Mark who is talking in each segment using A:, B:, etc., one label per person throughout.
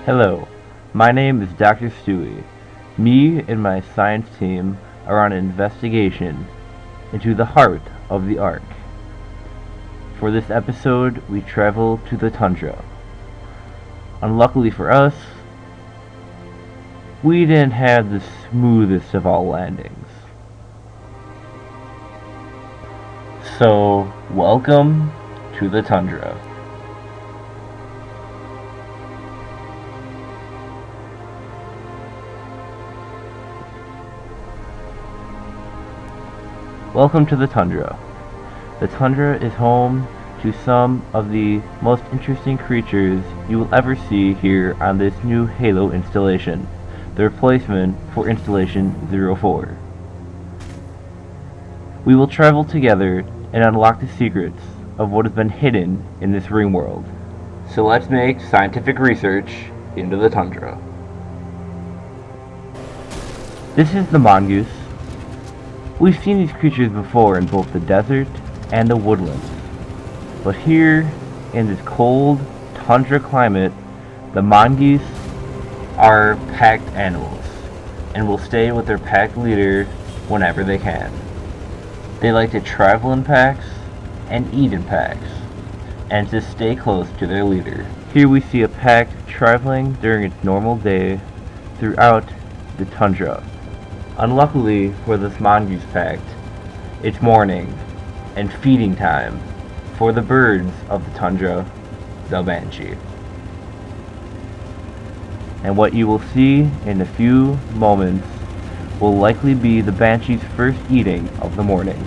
A: Hello, my name is Dr. Stewie. Me and my science team are on an investigation into the heart of the Ark. For this episode, we travel to the tundra. Unluckily for us, we didn't have the smoothest of all landings. So, welcome to the tundra. Welcome to the tundra. The tundra is home to some of the most interesting creatures you will ever see here on this new Halo installation, the replacement for Installation 04. We will travel together and unlock the secrets of what has been hidden in this ring world. So let's make scientific research into the tundra. This is the mongoose. We've seen these creatures before in both the desert and the woodlands, but here in this cold tundra climate, the mongoose are packed animals and will stay with their pack leader whenever they can. They like to travel in packs and eat in packs, and to stay close to their leader. Here we see a pack traveling during its normal day throughout the tundra. Unluckily for this mongoose pack, it's morning and feeding time for the birds of the tundra, the banshee. And what you will see in a few moments will likely be the banshee's first eating of the morning.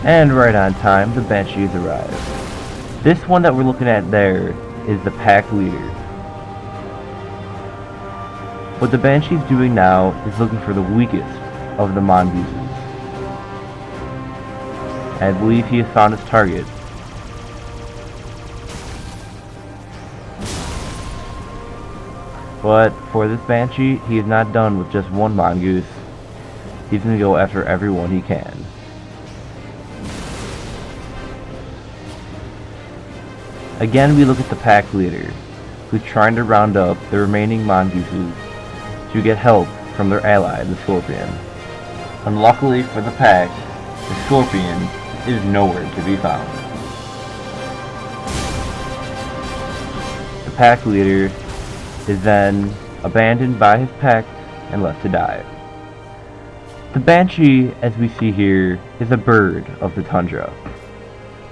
A: And right on time, the banshees arrive. This one that we're looking at there is the pack leader. What the banshee's doing now is looking for the weakest of the mongooses. I believe he has found his target. But for this banshee, he is not done with just one mongoose. He's going to go after everyone he can. Again, we look at the pack leader, who's trying to round up the remaining mongooses to get help from their ally, the scorpion. Unluckily for the pack, the scorpion is nowhere to be found. The pack leader is then abandoned by his pack and left to die. The banshee, as we see here, is a bird of the tundra.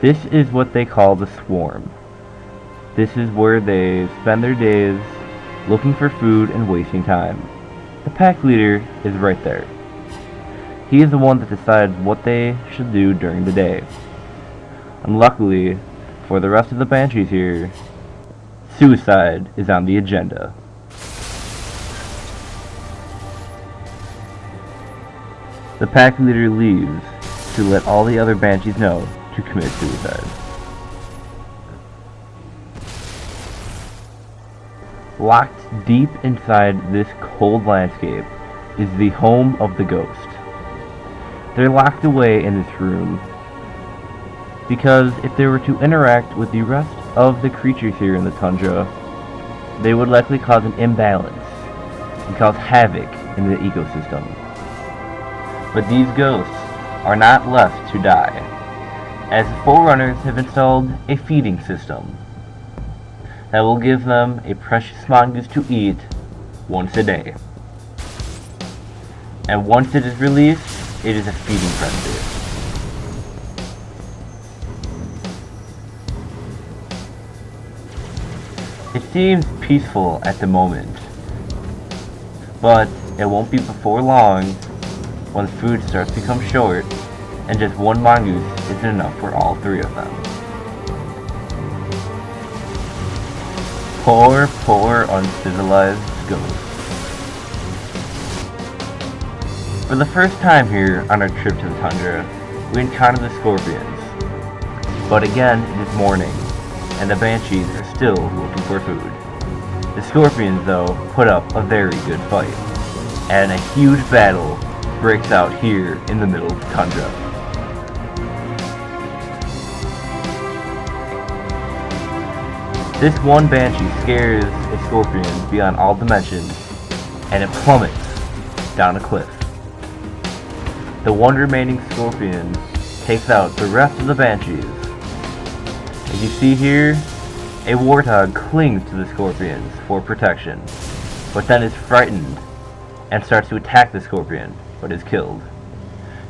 A: This is what they call the swarm. This is where they spend their days looking for food and wasting time. The pack leader is right there. He is the one that decides what they should do during the day. Unluckily, for the rest of the banshees here, suicide is on the agenda. The pack leader leaves to let all the other banshees know to commit suicide. Locked deep inside this cold landscape is the home of the ghost. They're locked away in this room because if they were to interact with the rest of the creatures here in the tundra, they would likely cause an imbalance and cause havoc in the ecosystem. But these ghosts are not left to die, as the Forerunners have installed a feeding system that will give them a precious mongoose to eat once a day. And once it is released, it is a feeding frenzy. It seems peaceful at the moment, but it won't be before long when food starts to become short and just one mongoose isn't enough for all three of them. Poor uncivilized ghosts. For the first time here on our trip to the tundra, we encounter the scorpions. But again, it is morning, and the banshees are still looking for food. The scorpions, though, put up a very good fight, and a huge battle breaks out here in the middle of the tundra. This one banshee scares a scorpion beyond all dimensions, and it plummets down a cliff. The one remaining scorpion takes out the rest of the banshees. As you see here, a warthog clings to the scorpions for protection, but then is frightened and starts to attack the scorpion, but is killed.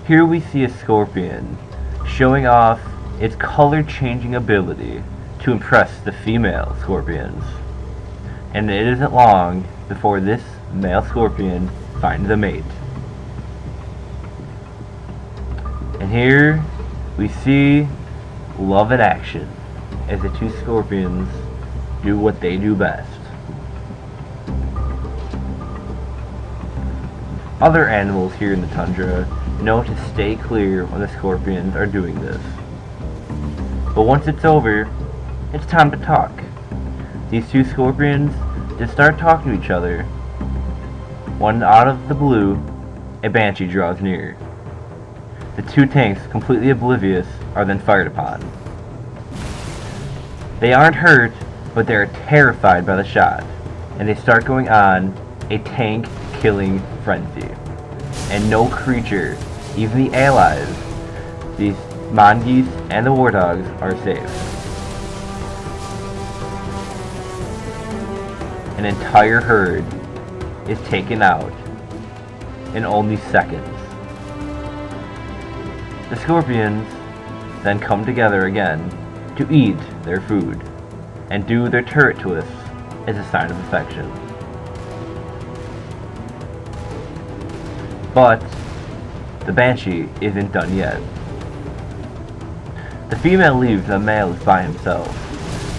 A: Here we see a scorpion showing off its color-changing ability to impress the female scorpions. And it isn't long before this male scorpion finds a mate. And here we see love in action as the two scorpions do what they do best. Other animals here in the tundra know to stay clear when the scorpions are doing this. But once it's over, it's time to talk. These two scorpions just start talking to each other when out of the blue, a banshee draws near. The two tanks, completely oblivious, are then fired upon. They aren't hurt, but they are terrified by the shot, and they start going on a tank-killing frenzy. And no creature, even the allies, these mongoose and the warthogs, are safe. An entire herd is taken out in only seconds. The scorpions then come together again to eat their food and do their turret twists as a sign of affection. But the banshee isn't done yet. The female leaves and the male is by himself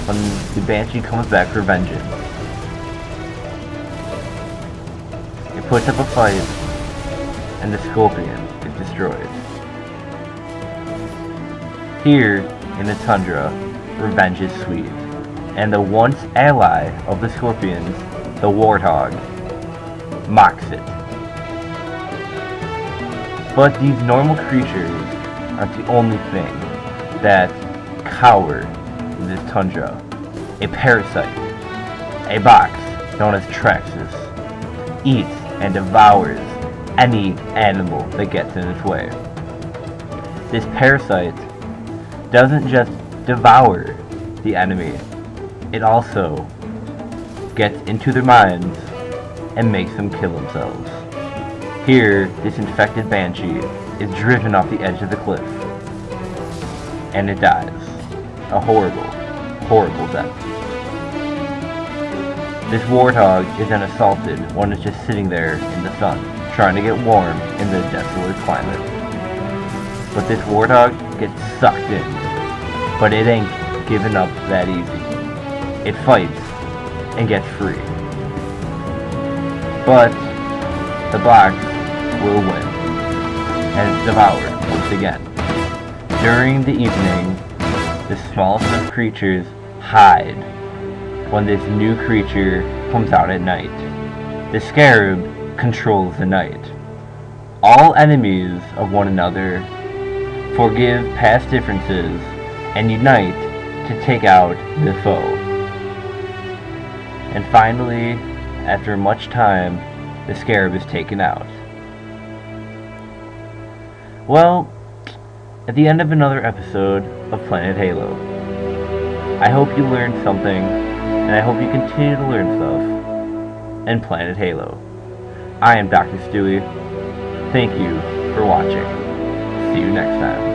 A: when the banshee comes back for vengeance. It puts up a fight and the scorpion is destroyed. Here in the tundra, revenge is sweet, and the once ally of the scorpions, the warthog, mocks it. But these normal creatures aren't the only thing that cower in this tundra. A parasite, a box known as Traxxas, eats and devours any animal that gets in its way. This parasite doesn't just devour the enemy, it also gets into their minds and makes them kill themselves. Here, this infected banshee is driven off the edge of the cliff, and it dies. A horrible, horrible death. This warthog is then assaulted when it's just sitting there in the sun, trying to get warm in the desolate climate. But this warthog gets sucked in, but it ain't giving up that easy. It fights and gets free. But the box will win, and it's devoured once again. During the evening, the smallest of creatures hide when this new creature comes out at night. The scarab controls the night. All enemies of one another forgive past differences and unite to take out the foe. And finally, after much time, the scarab is taken out. Well, at the end of another episode of Planet Halo. I hope you learned something, and I hope you continue to learn stuff in Planet Halo. I am Dr. Stewie. Thank you for watching. See you next time.